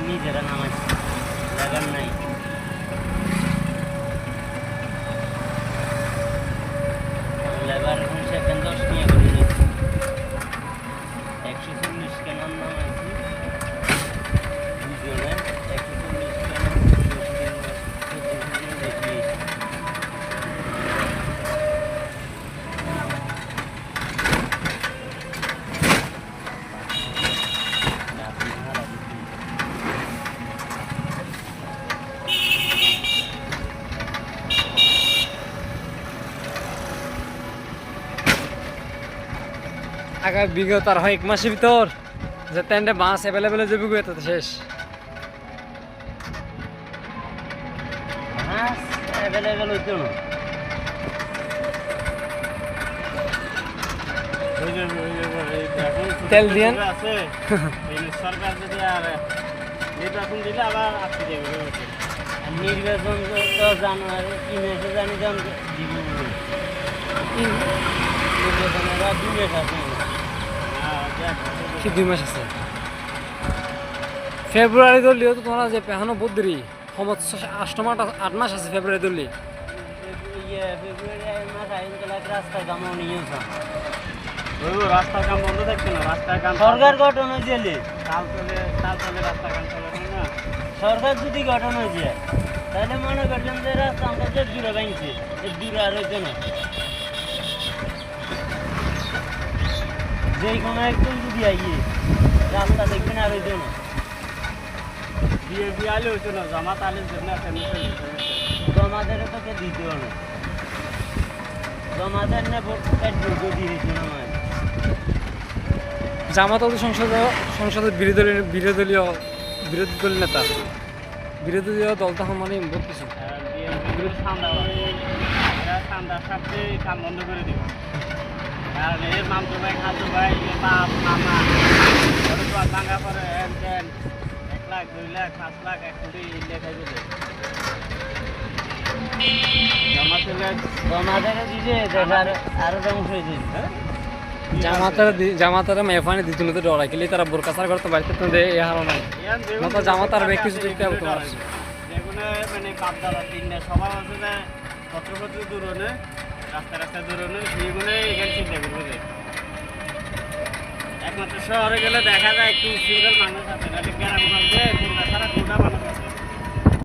নিজেরা নামাইছি জায়গার নাই লেবার এখন সেকেন্ড 10 নিয়ে করে নিয়েছি 140 কেন নামাইছি দুজনে 140 কেন আগে বিগত আর হয় 1 মাসের ভিতর যে টেন্ডে মাছ অ্যাভেলেবেল যাবে গো এত শেষ মাছ অ্যাভেলেবেল হইতো না তেল দিয়েন আছে সরকার যদি আর নির্বাচন দিলে আবার আসতে যাবে নির্বাচন তো জানুয়ারি 3 মাসে জানি দিব নির্বাচনের আর 2 মাস আছে কি 2 মাস আছে ফেব্রুয়ারি দলিও তো তোমরা যে এখনো বহুত দেরি সমত 8 মাস আছে ফেব্রুয়ারি দলি ফেব্রুয়ারি মাস আইন গেলে রাস্তার কাম নিয়েছে রাস্তার কাম বন্ধ থাকছে না রাস্তার কাম সরকার গঠন হয়েছে কাল চলে রাস্তার কাম চলে না সরকার যদি গঠন হয়েছে তাহলে মনে করছেন যে রাস্তা আমরা যে দূরে ভাঙছে দূরে আর হইতো না যে কোনো একদম যদি আইয়ে রাস্তা দেখবেন আর হইতো না বিয়ে আলে হইতো না জামাত আলের জন্য জমাদের তো কে দিতেও না জমাদের না ভোট দিয়ে দিত না জামাত সংসদের বিরোধী দলীয় নেতা বিরোধী দল তখন মানে বহুত কিছু ঠান্ডার সাথে কাম বন্ধ করে দিব কারণ এর মামতো ভাই খালতো ভাই বাপ মামা ভাঙা পরে 1 লাখ 2 লাখ 5 লাখ 1 কোটি লেখাই দিলে জমাতে দিছে আরো দাম হয়ে যাবে জামাতারা মেফানি দিত না তো ডরাই খেলে তারা বোরকাসার করতে বাড়িতে তো দে এ হারো নাই মত জামাতার বেশ কিছু দিতে হবে তোমার যেগুলো মানে বাপ দাদা তিনটা সবাই আছে না পত্রপত্র দূরনে রাস্তা দূরনে সেগুলো এখানে চিন্তা করবে একমাত্র শহরে গেলে দেখা যায় একটু সিঙ্গেল মানুষ আছে না